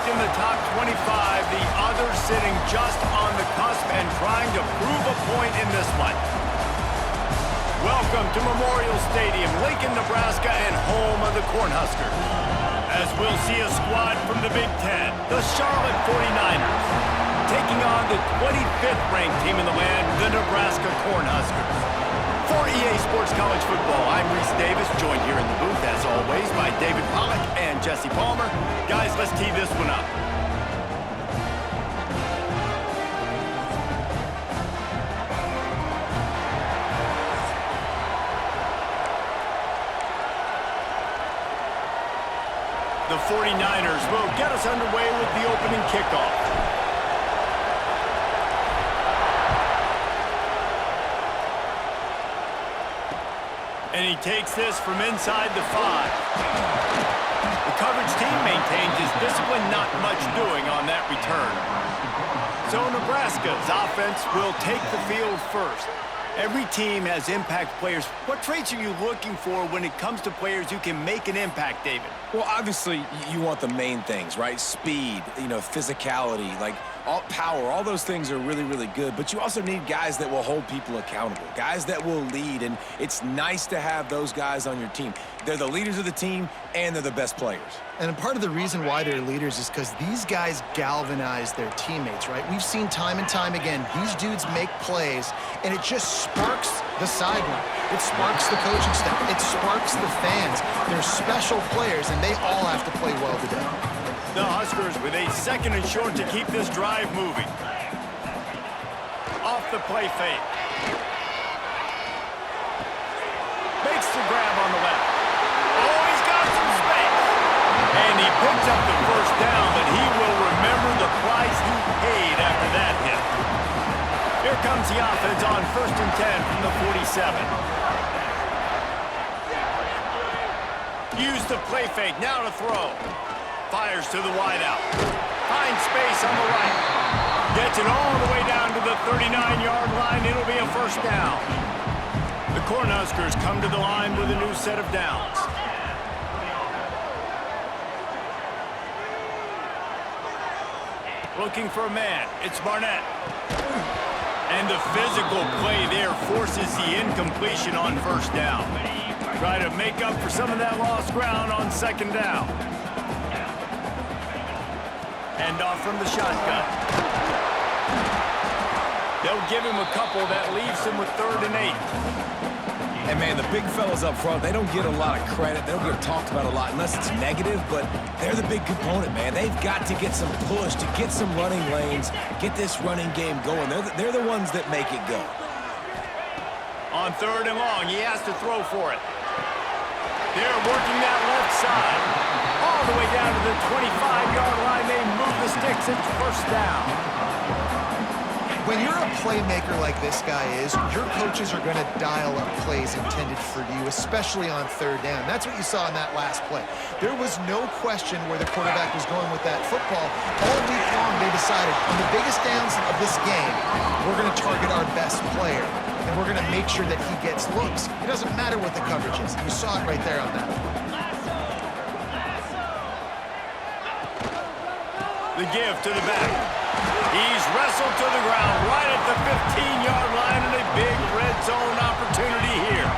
ranked in the top 25, the other sitting just on the cusp and trying to prove a point in this one. Welcome to Memorial Stadium, Lincoln, Nebraska, and home of the Cornhuskers. As we'll see a squad from the Big Ten, the Charlotte 49ers, taking on the 25th ranked team in the land, the Nebraska Cornhuskers. For EA Sports College Football, I'm Reese Davis, joined here in the booth, as always, by David Pollack and Jesse Palmer. Guys, let's tee this one up. The 49ers will get us underway with the opening kickoff. And he takes this from inside the 5. The coverage team maintains his discipline, not much doing on that return. So Nebraska's offense will take the field first. Every team has impact players. What traits are you looking for when it comes to players who can make an impact, David? Well, obviously, you want the main things, right? Speed, physicality, like power. All those things are really, really good. But you also need guys that will hold people accountable, guys that will lead. And it's nice to have those guys on your team. They're the leaders of the team, and they're the best players. And part of the reason why they're leaders is because these guys galvanize their teammates, right? We've seen time and time again, these dudes make plays, and it just sparks the sideline. It sparks the coaching staff. It sparks the fans. They're special players, and they all have to play well today. The Huskers with a second and short to keep this drive moving. Off the play fake. Makes the grab on the left. Oh, he's got some space. And he picks up the first down, but he will remember the price he paid after that hit. Here comes the offense on 1st and 10 from the 47. Use the play fake, now to throw. Fires to the wideout. Finds space on the right. Gets it all the way down to the 39-yard line. It'll be a first down. The Cornhuskers come to the line with a new set of downs. Looking for a man. It's Barnett. And the physical play there forces the incompletion on first down. Try to make up for some of that lost ground on second down. Hand off from the shotgun. They'll give him a couple. That leaves him with 3rd and 8. And, man, the big fellas up front, they don't get a lot of credit. They don't get talked about a lot unless it's negative, but they're the big component, man. They've got to get some push, to get some running lanes, get this running game going. They're the ones that make it go. On 3rd and long, he has to throw for it. They're working that left side. All the way down to the 25-yard line. They move the sticks. It's first down. When you're a playmaker like this guy is, your coaches are going to dial up plays intended for you, especially on 3rd down. That's what you saw in that last play. There was no question where the quarterback was going with that football. All week long, they decided, on the biggest downs of this game, we're going to target our best player, and we're going to make sure that he gets looks. It doesn't matter what the coverage is. You saw it right there on that. The give to the back. He's wrestled to the ground right at the 15-yard line, and a big red zone opportunity here.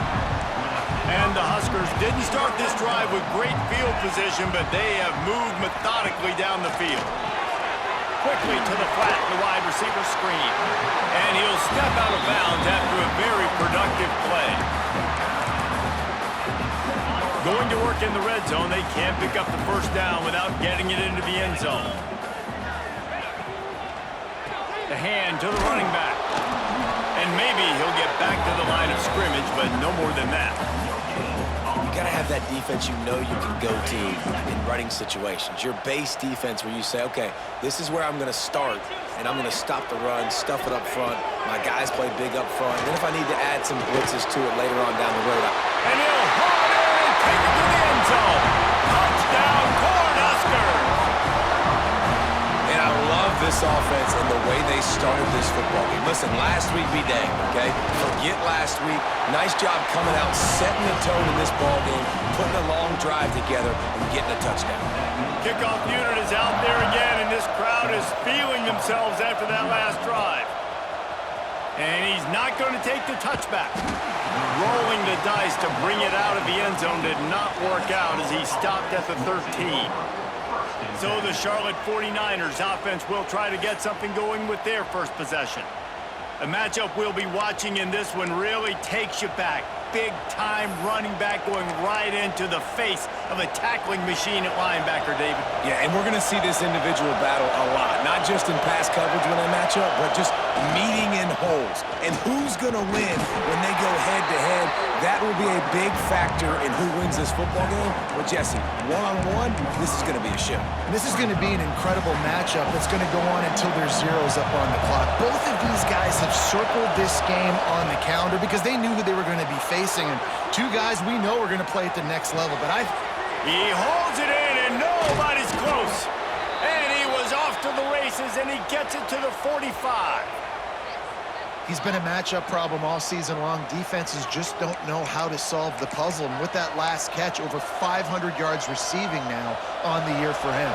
And the Huskers didn't start this drive with great field position, but they have moved methodically down the field. Quickly to the flat, the wide receiver screen. And he'll step out of bounds after a very productive play. Going to work in the red zone, they can't pick up the first down without getting it into the end zone. The hand to the running back. And maybe he'll get back to the line of scrimmage, but no more than that. You got to have that defense you know you can go to in running situations. Your base defense where you say, okay, this is where I'm going to start, and I'm going to stop the run, stuff it up front. My guys play big up front. Then if I need to add some blitzes to it later on down the road. And he'll haul it in and take it to the end zone. Touchdown, Cornhuskers! And I love this offense and the way they started this football game. Listen, last week be dang, okay? Forget last week. Nice job coming out, setting the tone in this ball game, putting a long drive together, and getting a touchdown. kickoff unit is out there again, and this crowd is feeling themselves after that last drive. And he's not going to take the touchback. Rolling the dice to bring it out of the end zone did not work out as he stopped at the 13. So the Charlotte 49ers offense will try to get something going with their first possession. A matchup we'll be watching in this one really takes you back. Big-time running back going right into the face of a tackling machine at linebacker, David. Yeah, and we're going to see this individual battle a lot, not just in pass coverage when they match up, but just meeting in holes. And who's going to win when they go head-to-head, that will be a big factor in who wins this football game. Well, Jesse, one-on-one, this is going to be a show. And this is going to be an incredible matchup that's going to go on until there's zeros up on the clock. Both of these guys have circled this game on the calendar because they knew who they were going to be facing. And two guys we know are going to play at the next level. But he holds it in, and nobody's close. And he was off to the races, and he gets it to the 45. He's been a matchup problem all season long. Defenses just don't know how to solve the puzzle. And with that last catch, over 500 yards receiving now on the year for him.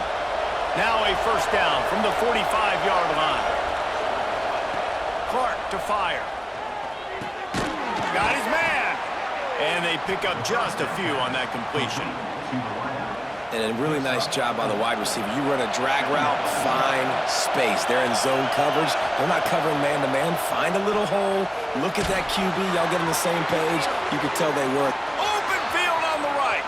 Now a first down from the 45-yard line. Clark to fire. Got his man. And they pick up just a few on that completion. And a really nice job by the wide receiver. You run a drag route, find space. They're in zone coverage. They're not covering man-to-man. Find a little hole. Look at that QB. Y'all get on the same page. You could tell they were. Open field on the right.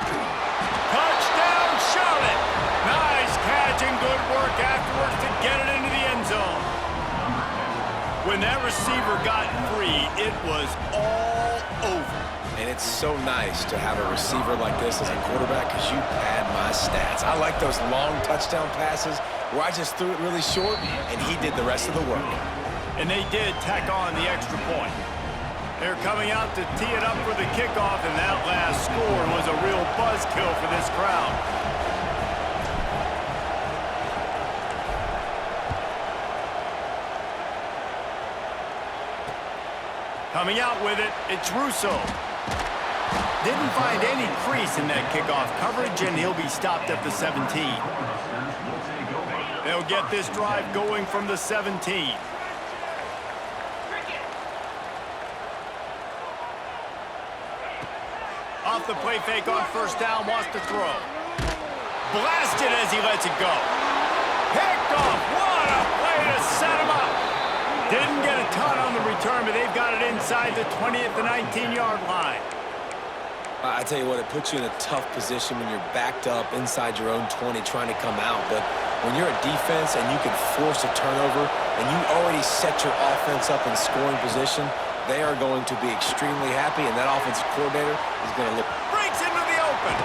Touchdown, Charlotte. Nice catch and good work afterwards to get it into the end zone. When that receiver got free, it was all over. And it's so nice to have a receiver like this as a quarterback because you pad my stats. I like those long touchdown passes where I just threw it really short and he did the rest of the work. And they did tack on the extra point. They're coming out to tee it up for the kickoff, and that last score was a real buzzkill for this crowd. Coming out with it, it's Russo. Didn't find any crease in that kickoff coverage, and he'll be stopped at the 17. They'll get this drive going from the 17. Off the play fake on first down, wants to throw. Blasted as he lets it go. Picked off. What a play to set him up. Didn't get a ton on the return, but they've got it inside the 20 at the 19-yard line. I tell you what, it puts you in a tough position when you're backed up inside your own 20 trying to come out. But when you're a defense and you can force a turnover and you already set your offense up in scoring position, they are going to be extremely happy, and that offensive coordinator is going to look. Breaks into the open.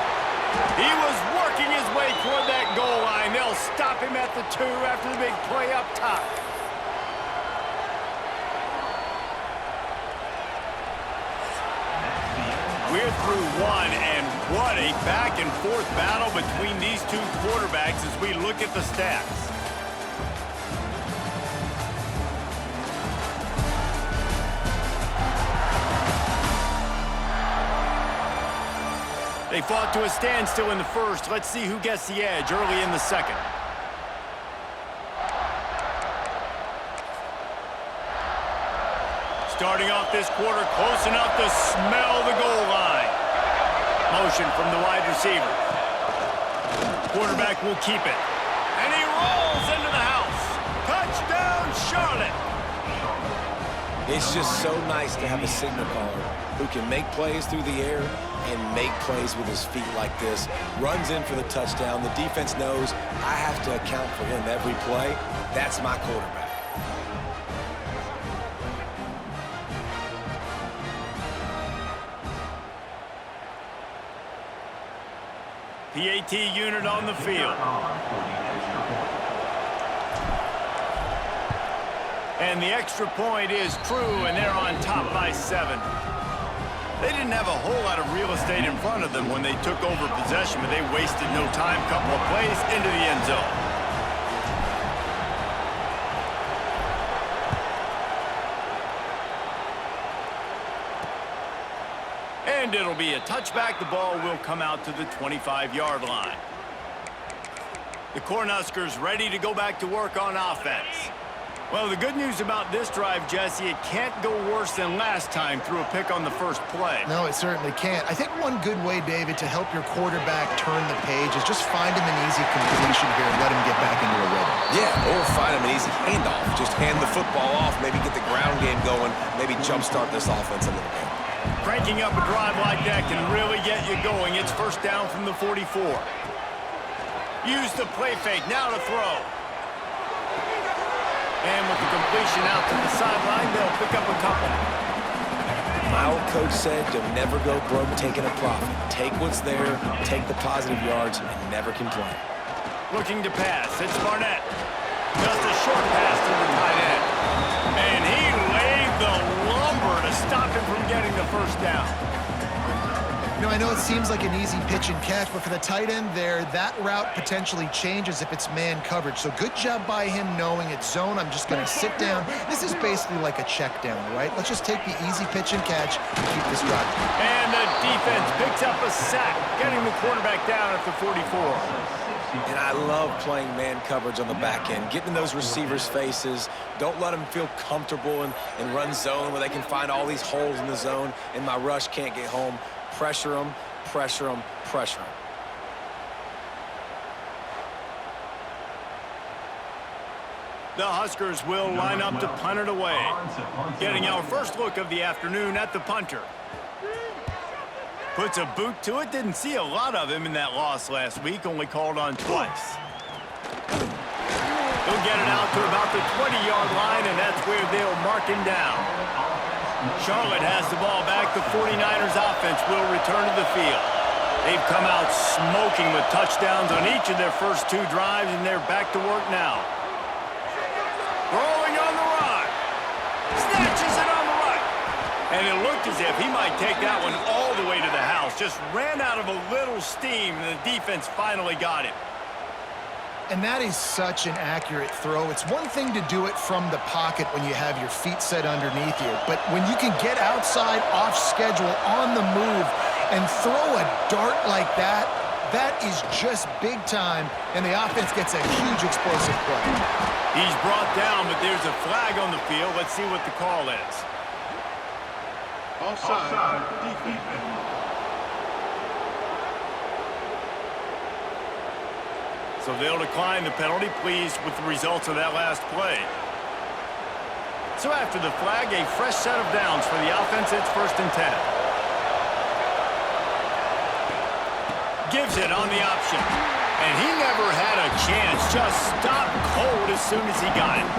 He was working his way toward that goal line. They'll stop him at the 2 after the big play up top. We're through one, and what a back-and-forth battle between these two quarterbacks as we look at the stats. They fought to a standstill in the first. Let's see who gets the edge early in the second. Starting off this quarter close enough to smell the goal line. Motion from the wide receiver. Quarterback will keep it. And he rolls into the house. Touchdown, Charlotte. It's just so nice to have a signal caller who can make plays through the air and make plays with his feet like this. Runs in for the touchdown. The defense knows I have to account for him every play. That's my quarterback. PAT unit on the field. And the extra point is true, and they're on top by 7. They didn't have a whole lot of real estate in front of them when they took over possession, but they wasted no time. Couple of plays into the end zone. And it'll be a touchback. The ball will come out to the 25-yard line. The Cornhuskers ready to go back to work on offense. Well, the good news about this drive, Jesse, it can't go worse than last time through a pick on the first play. No, it certainly can't. I think one good way, David, to help your quarterback turn the page is just find him an easy completion here and let him get back into a rhythm. Yeah, or find him an easy handoff. Just hand the football off, maybe get the ground game going, maybe jumpstart this offense a little bit. Cranking up a drive like that can really get you going. It's first down from the 44. Use the play fake, now to throw. And with the completion out to the sideline, they'll pick up a couple. My old coach said you'll never go broke taking a profit. Take what's there, take the positive yards, and never complain. Looking to pass. It's Barnett. Just a short pass to the tight end. And he laid the lumber to stop him from getting the first down. You know, I know it seems like an easy pitch and catch, but for the tight end there, that route potentially changes if it's man coverage. So good job by him knowing it's zone. I'm just going to sit down. This is basically like a check down, right? Let's just take the easy pitch and catch and keep this drive. And the defense picks up a sack, getting the quarterback down at the 44. And I love playing man coverage on the back end, getting in those receivers' faces. Don't let them feel comfortable and run zone where they can find all these holes in the zone and my rush can't get home. Pressure them, pressure them, pressure them. The Huskers will line up to punt it away. Getting our first look of the afternoon at the punter. Puts a boot to it. Didn't see a lot of him in that loss last week. Only called on twice. He'll get it out to about the 20-yard line, and that's where they'll mark him down. Charlotte has the ball back. The 49ers offense will return to the field. They've come out smoking with touchdowns on each of their first two drives, and they're back to work now. Rolling on the run. Snatches it on the right. And it looked as if he might take that one all the way to the house. Just ran out of a little steam, and the defense finally got him. And that is such an accurate throw. It's one thing to do it from the pocket when you have your feet set underneath you, but when you can get outside, off schedule, on the move, and throw a dart like that, that is just big time, and the offense gets a huge explosive play. He's brought down, but there's a flag on the field. Let's see what the call is. Offside. Defense. So they'll decline the penalty, pleased with the results of that last play. So after the flag, a fresh set of downs for the offense. It's 1st and 10. Gives it on the option. And he never had a chance. Just stopped cold as soon as he got it.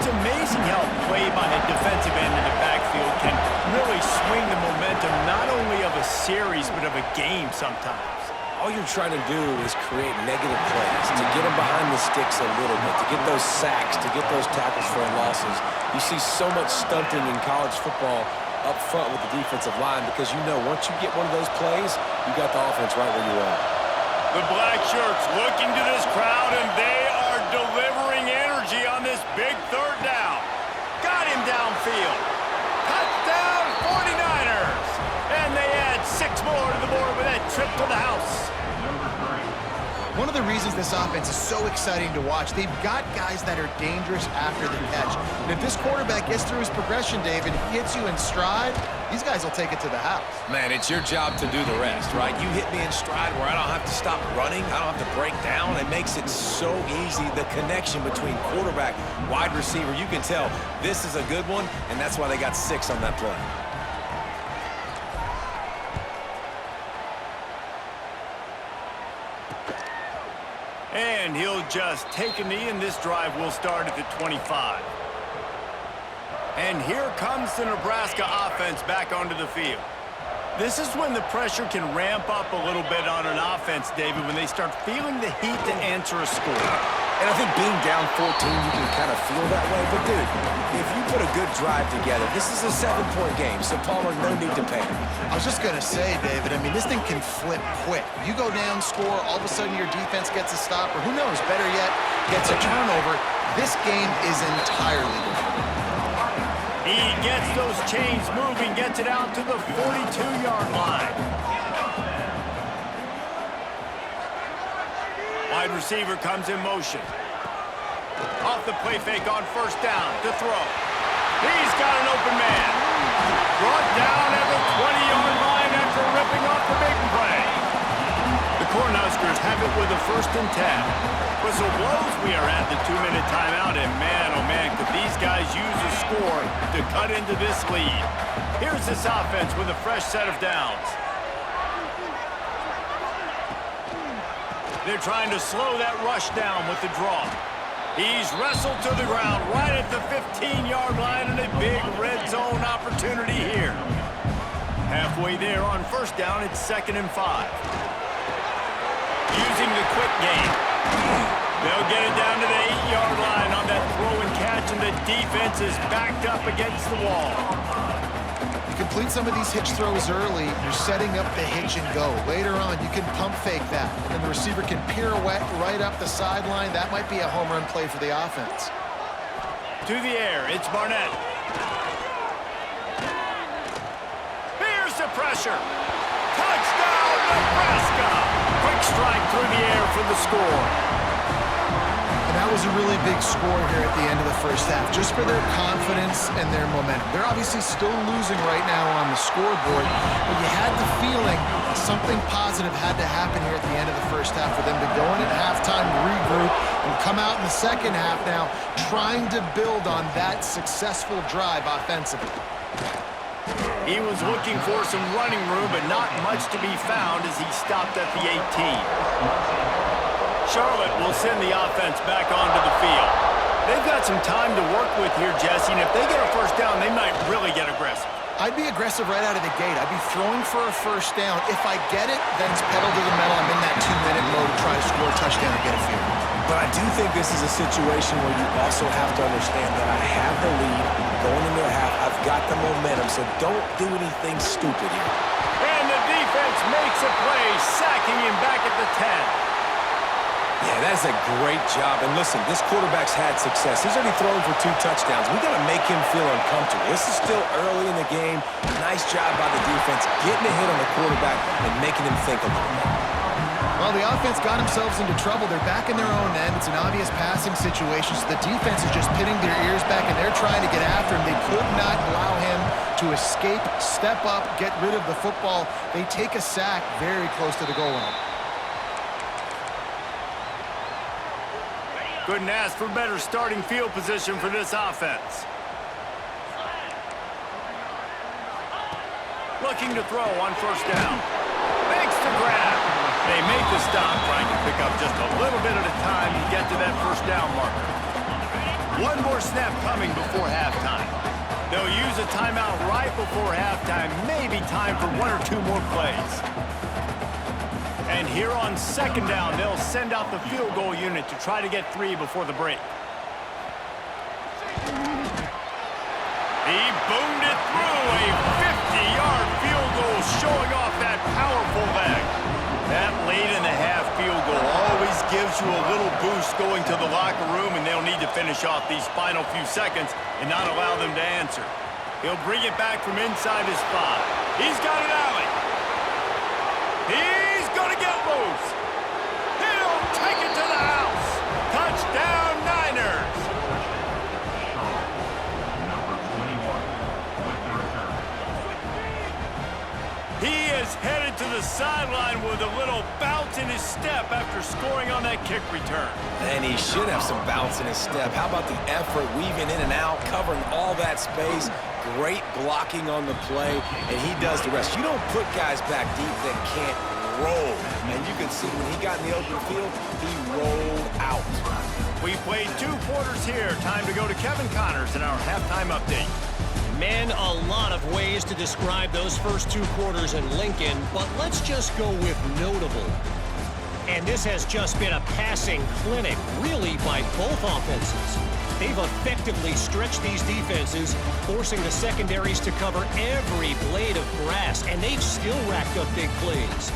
It's amazing how play by a defensive end in the backfield can really swing the momentum not only of a series but of a game sometimes. All you're trying to do is create negative plays, to get them behind the sticks a little bit, to get those sacks, to get those tackles for losses. You see so much stunting in college football up front with the defensive line because you know once you get one of those plays, you got the offense right where you are. The black shirts looking to this crowd, and they are delivering energy on this big 3rd down. Got him downfield. Touchdown 49ers! And they add 6 more to the board with that trip to the house. One of the reasons this offense is so exciting to watch, they've got guys that are dangerous after the catch. And if this quarterback gets through his progression, David, he hits you in stride, these guys will take it to the house. Man, it's your job to do the rest, right? You hit me in stride where I don't have to stop running. I don't have to break down. It makes it so easy, the connection between quarterback, wide receiver. You can tell this is a good one, and that's why they got 6 on that play. And he'll just take a knee, and this drive will start at the 25. And here comes the Nebraska offense back onto the field. This is when the pressure can ramp up a little bit on an offense, David, when they start feeling the heat to answer a score. And I think being down 14, you can kind of feel that way. But, dude, if you put a good drive together, this is a 7-point game, so Palmer, no need to panic. I was just going to say, David, I mean, this thing can flip quick. You go down, score, all of a sudden your defense gets a stop, or who knows, better yet, gets a turnover. This game is entirely different. He gets those chains moving, gets it out to the 42-yard line. Wide receiver comes in motion. Off the play fake on first down to throw. He's got an open man. Brought down at the 20-yard line after ripping off the big play. The Cornhuskers have it with a 1st and 10. Whistle blows, we are at the 2-minute timeout, and man, oh man, could these guys use a score to cut into this lead. Here's this offense with a fresh set of downs. They're trying to slow that rush down with the draw. He's wrestled to the ground right at the 15-yard line, and a big red zone opportunity here. Halfway there on first down, it's 2nd and 5. Using the quick game. They'll get it down to the 8-yard line on that throw and catch, and the defense is backed up against the wall. You complete some of these hitch throws early, you're setting up the hitch and go. Later on, you can pump fake that, and the receiver can pirouette right up the sideline. That might be a home run play for the offense. To the air, it's Barnett. Here's the pressure. Touchdown, Nebraska! Quick strike through the air for the score. And that was a really big score here at the end of the first half, just for their confidence and their momentum. They're obviously still losing right now on the scoreboard, but you had the feeling something positive had to happen here at the end of the first half for them to go in at halftime, regroup, and come out in the second half now trying to build on that successful drive offensively. He was looking for some running room, but not much to be found as he stopped at the 18. Charlotte will send the offense back onto the field. They've got some time to work with here, Jesse, and if they get a first down, they might really get aggressive. I'd be aggressive right out of the gate. I'd be throwing for a first down. If I get it, then it's pedal to the metal. I'm in that 2-minute mode to try to score a touchdown and get a field. But I do think this is a situation where you also have to understand that I have the lead going into a half. I've got the momentum, so don't do anything stupid here. And the defense makes a play, sacking him back at the 10. Yeah, that's a great job. And listen, this quarterback's had success. He's already thrown for 2 touchdowns. We got to make him feel uncomfortable. This is still early in the game. Nice job by the defense, getting a hit on the quarterback and making him think a little bit. Well, the offense got themselves into trouble. They're back in their own end. It's an obvious passing situation, so the defense is just pitting their ears back, and they're trying to get after him. They could not allow him to escape, step up, get rid of the football. They take a sack very close to the goal line. Couldn't ask for better starting field position for this offense. Looking to throw on first down. Makes the grab. They make the stop, trying to pick up just a little bit at a time to get to that first down marker. One more snap coming before halftime. They'll use a timeout right before halftime. Maybe time for 1 or 2 more plays. And here on second down, they'll send out the field goal unit to try to get 3 before the break. He boomed it through a 50-yard field goal, showing off that powerful leg. That late in the half field goal always gives you a little boost going to the locker room, and they'll need to finish off these final few seconds and not allow them to answer. He'll bring it back from inside his 5. He's got an alley. He's going to get loose. He'll take it to the house. Touchdown, Niners. He is headed to the sideline with a little bounce in his step after scoring on that kick return. And he should have some bounce in his step. How about the effort, weaving in and out, covering all that space. Great blocking on the play, and he does the rest. You don't put guys back deep that can't roll. And you can see when he got in the open field, he rolled out. We played 2 quarters here. Time to go to Kevin Connors in our halftime update. Man, a lot of ways to describe those first 2 quarters in Lincoln, but let's just go with notable. And this has just been a passing clinic, really, by both offenses. They've effectively stretched these defenses, forcing the secondaries to cover every blade of grass, and they've still racked up big plays.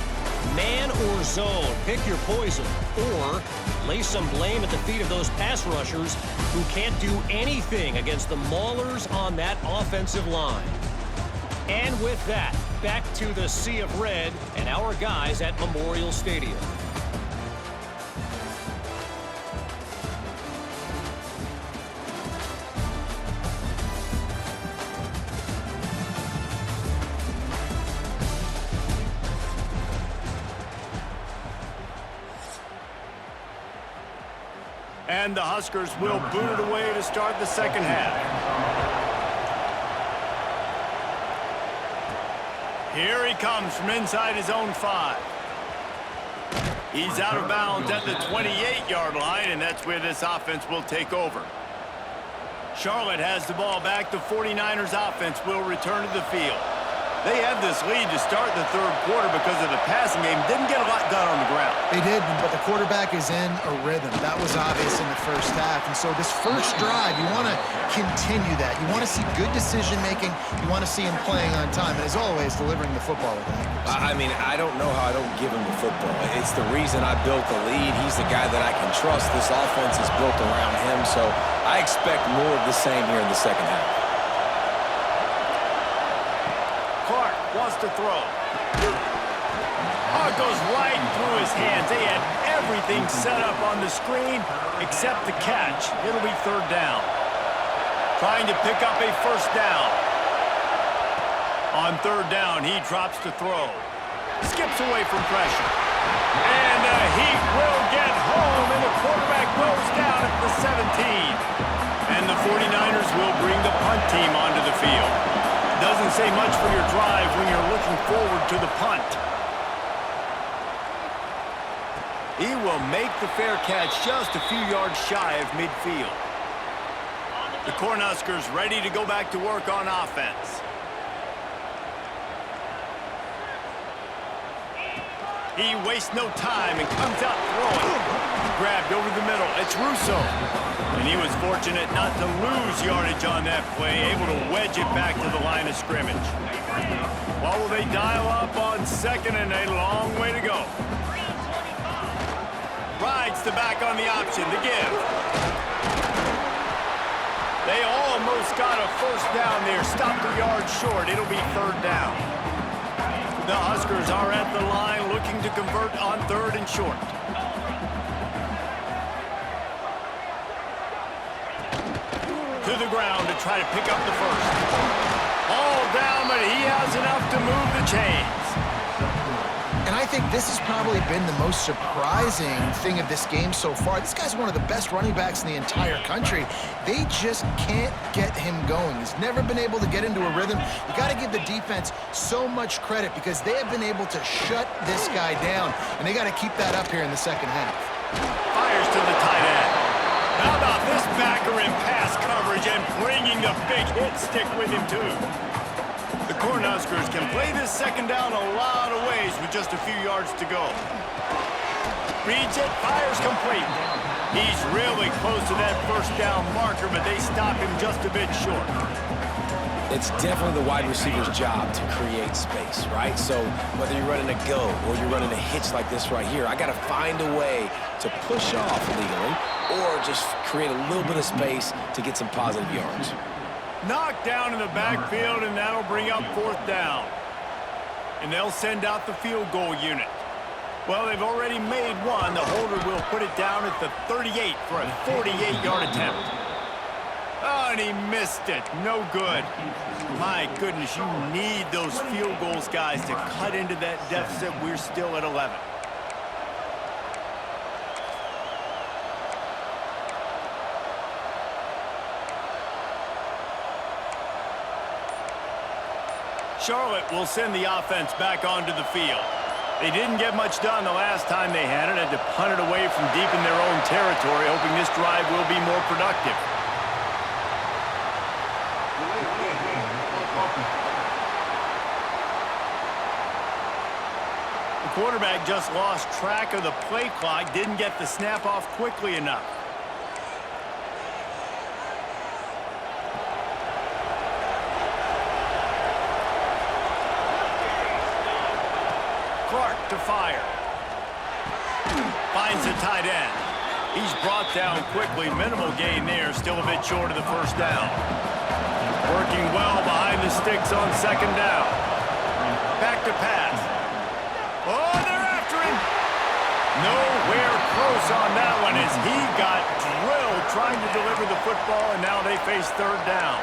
Man or zone, pick your poison, or lay some blame at the feet of those pass rushers who can't do anything against the maulers on that offensive line. And with that, back to the Sea of Red and our guys at Memorial Stadium. And the Huskers will boot it away to start the second half. Here he comes from inside his own 5. He's out of bounds at the 28-yard line, and that's where this offense will take over. Charlotte has the ball back. The 49ers offense will return to the field. They had this lead to start the third quarter because of the passing game. Didn't get a lot done on the ground. They did, but the quarterback is in a rhythm. That was obvious in the first half. And so this first drive, you want to continue that. You want to see good decision-making. You want to see him playing on time. And as always, delivering the football with accuracy. I mean, I don't know how I don't give him the football. It's the reason I built the lead. He's the guy that I can trust. This offense is built around him, so I expect more of the same here in the second half. Wants to throw. Oh, it goes right through his hands. They had everything set up on the screen except the catch. It'll be third down. Trying to pick up a first down. On third down, he drops to throw. Skips away from pressure. And the Heat will get home, and the quarterback goes down at the 17. And the 49ers will bring the punt team onto the field. Doesn't say much for your drive when you're looking forward to the punt. He will make the fair catch just a few yards shy of midfield. The Cornhuskers ready to go back to work on offense. He wastes no time and comes out throwing. Grabbed over the middle. It's Russo. And he was fortunate not to lose yardage on that play, able to wedge it back to the line of scrimmage. Well, will they dial up on second and a long way to go? Rides the back on the option to give. They almost got a first down there, stopped a yard short. It'll be third down. The Huskers are at the line looking to convert on third and short. To the ground to try to pick up the first. All down, but he has enough to move the chains. And I think this has probably been the most surprising thing of this game so far. This guy's one of the best running backs in the entire country. They just can't get him going. He's never been able to get into a rhythm. You got to give the defense so much credit because they have been able to shut this guy down, and they got to keep that up here in the second half. Fires to the tight end. How about this backer in pass coverage and bringing the big hit stick with him, too? The Cornhuskers can play this second down a lot of ways with just a few yards to go. Reads it, fires complete. He's really close to that first down marker, but they stop him just a bit short. It's definitely the wide receiver's job to create space, right? So whether you're running a go or you're running a hitch like this right here, I got to find a way to push off legally or just create a little bit of space to get some positive yards. Knocked down in the backfield, and that'll bring up fourth down. And they'll send out the field goal unit. Well, they've already made one. The holder will put it down at the 38 for a 48-yard attempt. Oh, and he missed it. No good. My goodness, you need those field goals, guys, to cut into that deficit. We're still at 11. Charlotte will send the offense back onto the field. They didn't get much done the last time they had it. Had to punt it away from deep in their own territory, hoping this drive will be more productive. The quarterback just lost track of the play clock, didn't get the snap off quickly enough. To fire. Finds the tight end. He's brought down quickly. Minimal gain there. Still a bit short of the first down. Working well behind the sticks on second down. Back to pass. Oh, they're after him. Nowhere close on that one as he got drilled trying to deliver the football, and now they face third down.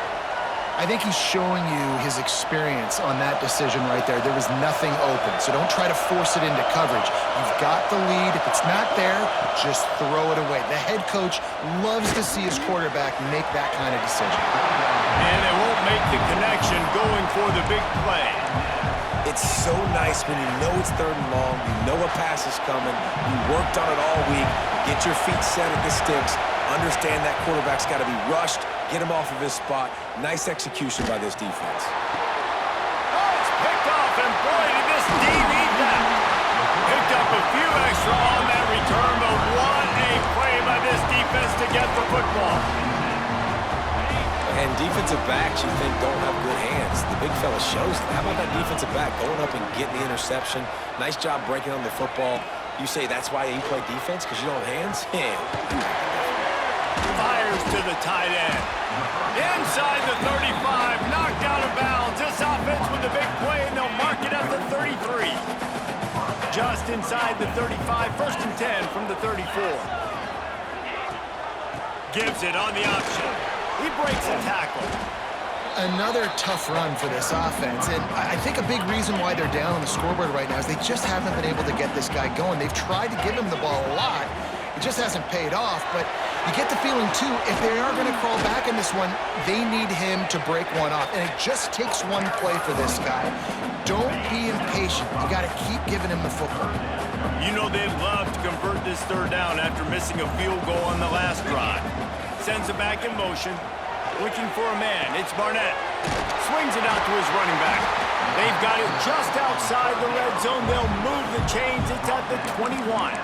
I think he's showing you his experience on that decision right there. There was nothing open, so don't try to force it into coverage. You've got the lead. If it's not there, just throw it away. The head coach loves to see his quarterback make that kind of decision. And they won't make the connection going for the big play. It's so nice when you know it's 3rd and long, you know a pass is coming, you worked on it all week, get your feet set at the sticks, understand that quarterback's got to be rushed, get him off of his spot. Nice execution by this defense. Oh, it's picked off, and boy, did this D need that. Picked up a few extra on that return, but what a play by this defense to get the football. And defensive backs you think don't have good hands. The big fella shows it. How about that defensive back going up and getting the interception? Nice job breaking on the football. You say that's why you play defense, because you don't have hands? Yeah. Fires to the tight end. Inside the 35, knocked out of bounds. This offense with a big play, and they'll mark it at the 33. Just inside the 35, 1st and 10 from the 34. Gives it on the option. He breaks a tackle. Another tough run for this offense, and I think a big reason why they're down on the scoreboard right now is they just haven't been able to get this guy going. They've tried to give him the ball a lot. It just hasn't paid off, but you get the feeling, too, if they are going to crawl back in this one, they need him to break one off, and it just takes one play for this guy. Don't be impatient. You got to keep giving him the football. You know they'd love to convert this 3rd down after missing a field goal on the last drive. Sends it back in motion. Looking for a man. It's Barnett. Swings it out to his running back. They've got it just outside the red zone. They'll move the chains. It's at the 21.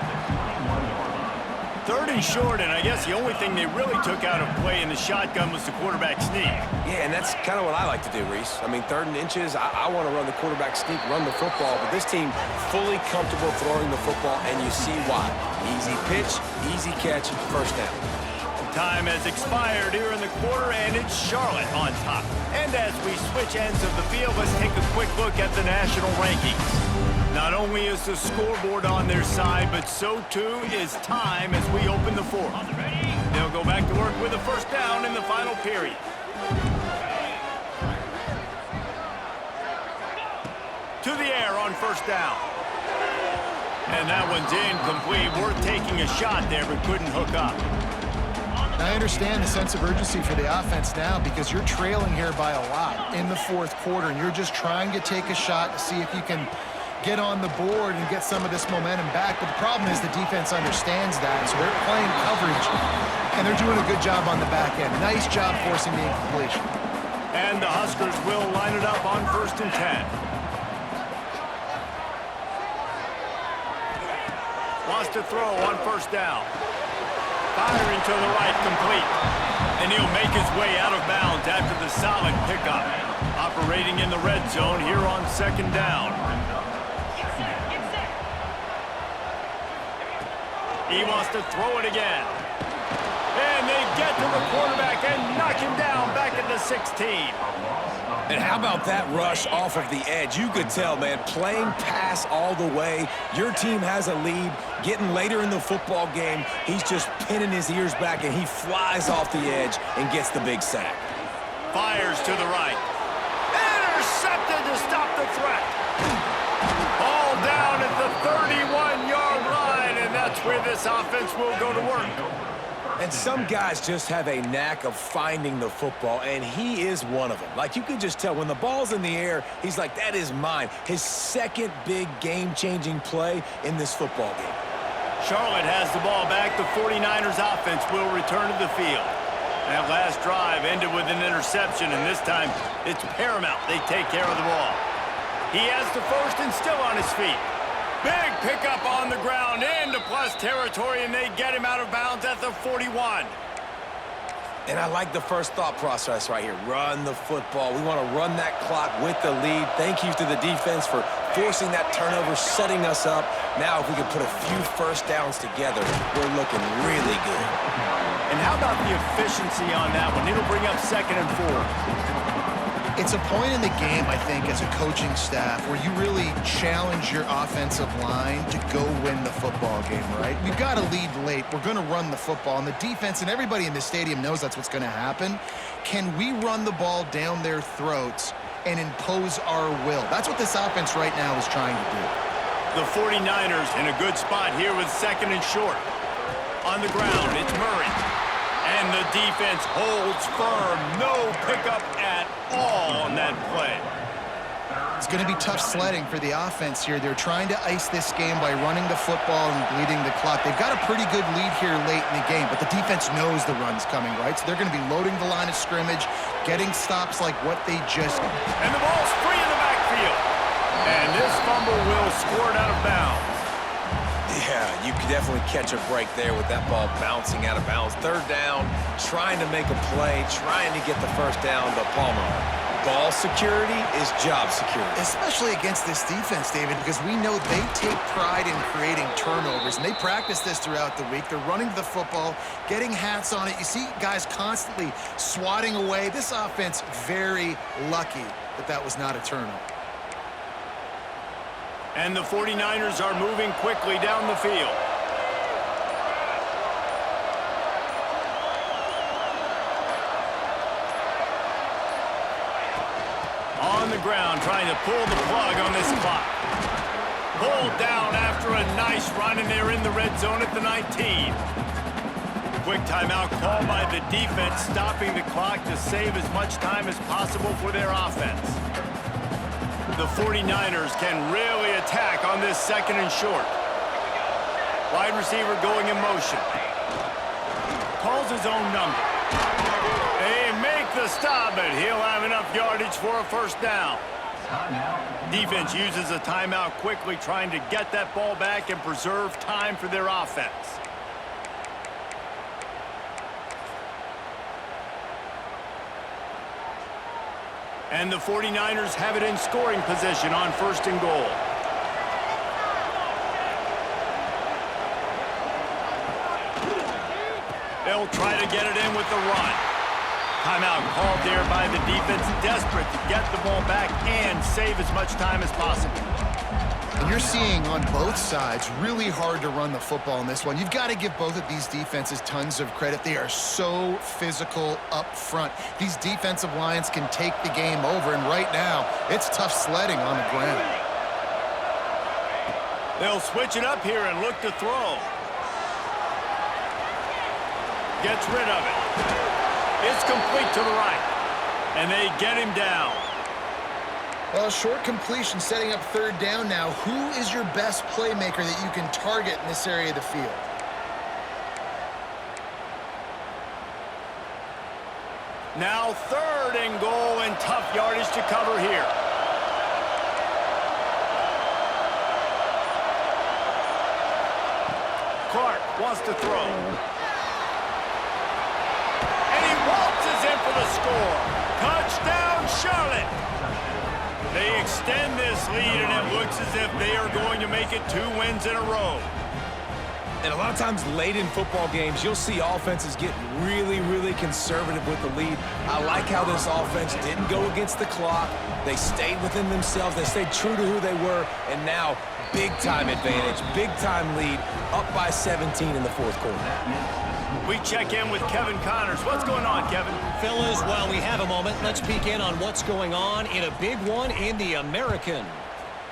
3rd and short, and I guess the only thing they really took out of play in the shotgun was the quarterback sneak. Yeah, and that's kind of what I like to do, Reese. I mean, 3rd and inches, I want to run the quarterback sneak, run the football, but this team fully comfortable throwing the football, and you see why. Easy pitch, easy catch, 1st down. Time has expired here in the quarter, and it's Charlotte on top. And as we switch ends of the field, let's take a quick look at the national rankings. Not only is the scoreboard on their side, but so too is time as we open the 4th. They'll go back to work with a 1st down in the final period. To the air on 1st down. And that one's incomplete. Worth taking a shot there, but couldn't hook up. I understand the sense of urgency for the offense now because you're trailing here by a lot in the 4th quarter, and you're just trying to take a shot to see if you can get on the board and get some of this momentum back. But the problem is the defense understands that, so they're playing coverage, and they're doing a good job on the back end. Nice job forcing the incompletion. And the Huskers will line it up on 1st and 10. Wants to throw on 1st down. Firing to the right, complete. And he'll make his way out of bounds after the solid pickup. Operating in the red zone here on 2nd down. He wants to throw it again. And they get to the quarterback and knock him down back at the 16. And how about that rush off of the edge? You could tell, man, playing pass all the way. Your team has a lead. Getting later in the football game, he's just pinning his ears back, and he flies off the edge and gets the big sack. Fires to the right. Intercepted to stop the threat. All down at the 31-yard line, and that's where this offense will go to work. And some guys just have a knack of finding the football, and he is one of them. Like, you could just tell when the ball's in the air, he's like, that is mine. His 2nd big game-changing play in this football game. Charlotte has the ball back. The 49ers offense will return to the field. That last drive ended with an interception, and this time it's paramount they take care of the ball. He has the 1st and still on his feet. Big pickup on the ground into plus territory, and they get him out of bounds at the 41. And I like the first thought process right here. Run the football. We want to run that clock with the lead. Thank you to the defense for forcing that turnover, setting us up. Now, if we can put a few 1st downs together, we're looking really good. And how about the efficiency on that one? It'll bring up 2nd and 4. It's a point in the game, I think, as a coaching staff where you really challenge your offensive line to go win the football game, right? We've got to lead late. We're going to run the football. And the defense and everybody in the stadium knows that's what's going to happen. Can we run the ball down their throats and impose our will? That's what this offense right now is trying to do. The 49ers in a good spot here with 2nd and short. On the ground, it's Murray. And the defense holds firm. No pickup at all on that play. It's going to be tough sledding for the offense here. They're trying to ice this game by running the football and bleeding the clock. They've got a pretty good lead here late in the game, but the defense knows the run's coming, right? So they're going to be loading the line of scrimmage, getting stops like what they just... And the ball's free in the backfield. And this fumble will squirt out of bounds. Yeah, you could definitely catch a break there with that ball bouncing out of bounds. 3rd down, trying to make a play, trying to get the 1st down, but Palmer. Ball security is job security. Especially against this defense, David, because we know they take pride in creating turnovers, and they practice this throughout the week. They're running the football, getting hats on it. You see guys constantly swatting away. This offense, very lucky that that was not a turnover. And the 49ers are moving quickly down the field. On the ground, trying to pull the plug on this clock. Pulled down after a nice run, and they're in the red zone at the 19. Quick timeout called by the defense, stopping the clock to save as much time as possible for their offense. The 49ers can really attack on this 2nd and short. Wide receiver going in motion. Calls his own number. They make the stop, but he'll have enough yardage for a 1st down. Defense uses a timeout quickly, trying to get that ball back and preserve time for their offense. And the 49ers have it in scoring position on 1st and goal. They'll try to get it in with the run. Timeout called there by the defense, desperate to get the ball back and save as much time as possible. And you're seeing on both sides really hard to run the football in this one. You've got to give both of these defenses tons of credit. They are so physical up front. These defensive lines can take the game over, and right now, it's tough sledding on the ground. They'll switch it up here and look to throw. Gets rid of it. It's complete to the right. And they get him down. Well, short completion setting up 3rd down now. Who is your best playmaker that you can target in this area of the field? Now 3rd and goal, and tough yardage to cover here. Clark wants to throw. And he waltzes in for the score. Touchdown, Charlotte. They extend this lead, and it looks as if they are going to make it 2 wins in a row. And a lot of times late in football games, you'll see offenses get really, really conservative with the lead. I like how this offense didn't go against the clock. They stayed within themselves. They stayed true to who they were. And now, big-time advantage, big-time lead, up by 17 in the 4th quarter. We check in with Kevin Connors. What's going on, Kevin? Fellas, while we have a moment, let's peek in on what's going on in a big one in the American.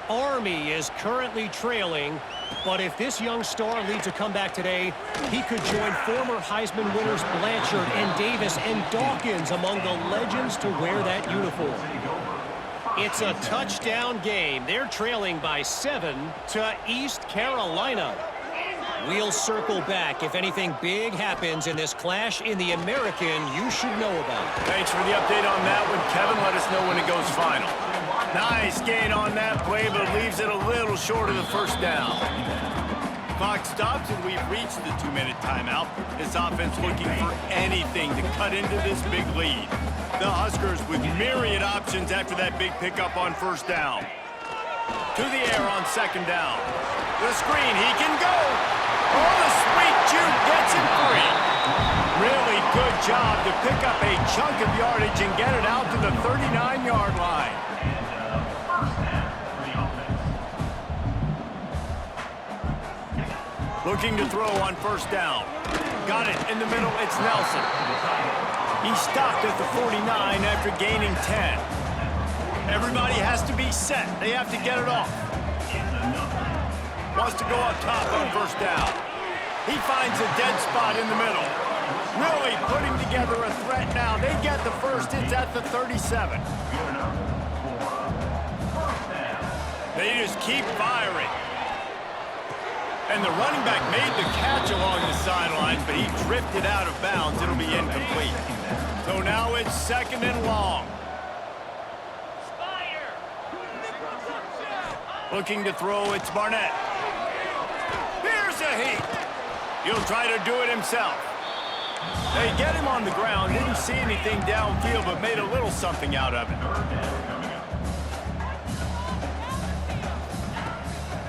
Army is currently trailing, but if this young star leads a comeback today, he could join former Heisman winners Blanchard and Davis and Dawkins among the legends to wear that uniform. It's a touchdown game. They're trailing by 7 to East Carolina. We'll circle back if anything big happens in this clash in the American you should know about. Thanks for the update on that one, Kevin. Let us know when it goes final. Nice gain on that play, but leaves it a little short of the 1st down. Clock stops, and we've reached the 2-minute timeout. This offense looking for anything to cut into this big lead. The Huskers with myriad options after that big pickup on 1st down. To the air on 2nd down. The screen, he can go. Oh, the sweet juke gets him free. Really good job to pick up a chunk of yardage and get it out to the 39-yard Looking to throw on first down. Got it in the middle. It's Nelson. He stopped at the 49 after gaining 10. Everybody has to be set. They have to get it off. Wants to go up top on first down. He finds a dead spot in the middle. Really putting together a threat now. They get the first. It's at the 37. They just keep firing. And the running back made the catch along the sidelines, but he drifted out of bounds. It'll be incomplete. So now it's 2nd and long. Looking to throw, it's Barnett. Here's a heat. He'll try to do it himself. They get him on the ground, didn't see anything downfield, but made a little something out of it.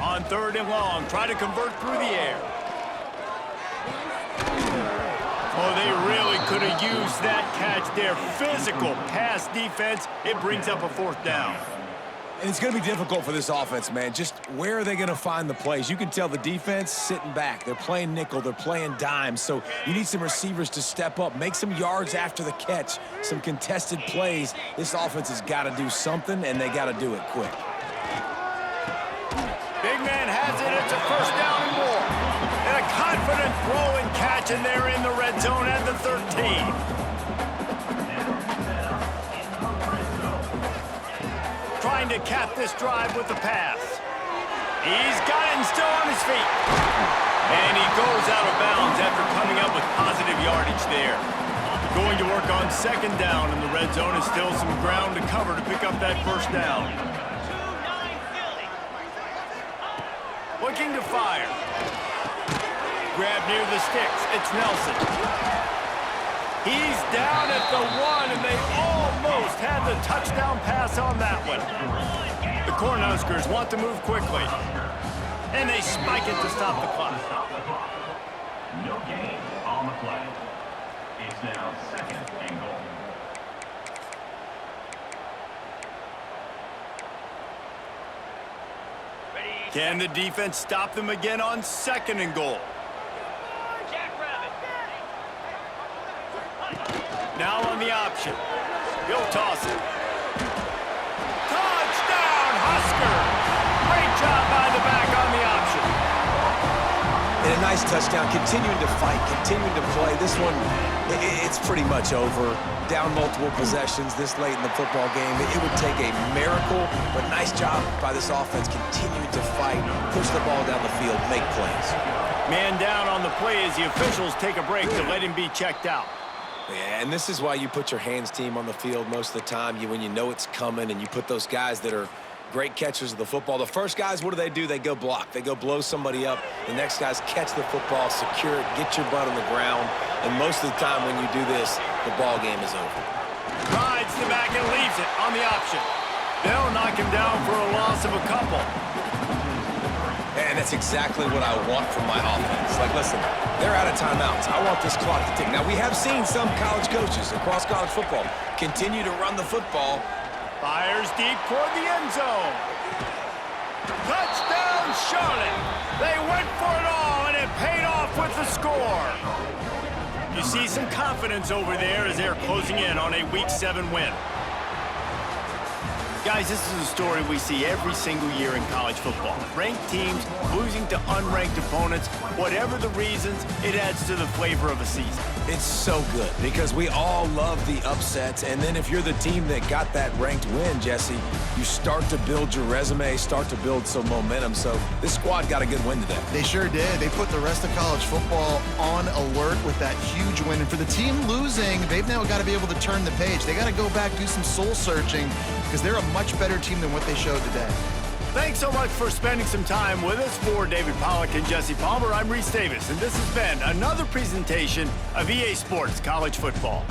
On 3rd and long, try to convert through the air. Oh, they really could have used that catch there. Physical pass defense. It brings up a 4th down. And it's going to be difficult for this offense, man. Just where are they going to find the plays? You can tell the defense sitting back. They're playing nickel. They're playing dime. So you need some receivers to step up, make some yards after the catch, some contested plays. This offense has got to do something, and they got to do it quick. Big man has it. It's a 1st down and more. And a confident throw and catch, and they're in the red zone at the 13. Trying to cap this drive with the pass. He's got it and still on his feet. And he goes out of bounds after coming up with positive yardage there. Going to work on 2nd down in the red zone, and still some ground to cover to pick up that 1st down. Looking to fire. Grab near the sticks. It's Nelson. He's down at the 1, and they almost had the touchdown pass on that one. The Cornhuskers want to move quickly, and they spike it to stop the clock. No gain on the play. It's now 2nd and goal. Can the defense stop them again on 2nd and goal? Now on the option. He'll toss it. Touchdown, Huskers! Great job by the back on the option. And a nice touchdown, continuing to fight, continuing to play. This one, it's pretty much over. Down multiple possessions this late in the football game. It would take a miracle, but nice job by this offense continuing to fight, push the ball down the field, make plays. Man down on the play as the officials take a break to let him be checked out. Yeah, and this is why you put your hands team on the field most of the time. When you know it's coming, and you put those guys that are great catchers of the football. The first guys, what do? They go block. They go blow somebody up. The next guys catch the football, secure it, get your butt on the ground. And most of the time when you do this, the ball game is over. Rides the back and leaves it on the option. They'll knock him down for a loss of a couple. And that's exactly what I want from my offense. Like, listen, they're out of timeouts. I want this clock to tick. Now, we have seen some college coaches across college football continue to run the football. Fires deep toward the end zone. Touchdown, Charlotte. They went for it all, and it paid off with the score. You see some confidence over there as they're closing in on a Week 7 win. Guys, this is a story we see every single year in college football. Ranked teams losing to unranked opponents. Whatever the reasons, it adds to the flavor of a season. It's so good because we all love the upsets. And then if you're the team that got that ranked win, Jesse, you start to build your resume, start to build some momentum. So this squad got a good win today. They sure did. They put the rest of college football on alert with that huge win. And for the team losing, they've now got to be able to turn the page. They got to go back, do some soul searching, because they're a much better team than what they showed today. Thanks so much for spending some time with us. For David Pollack and Jesse Palmer, I'm Reese Davis, and this has been another presentation of EA Sports College Football.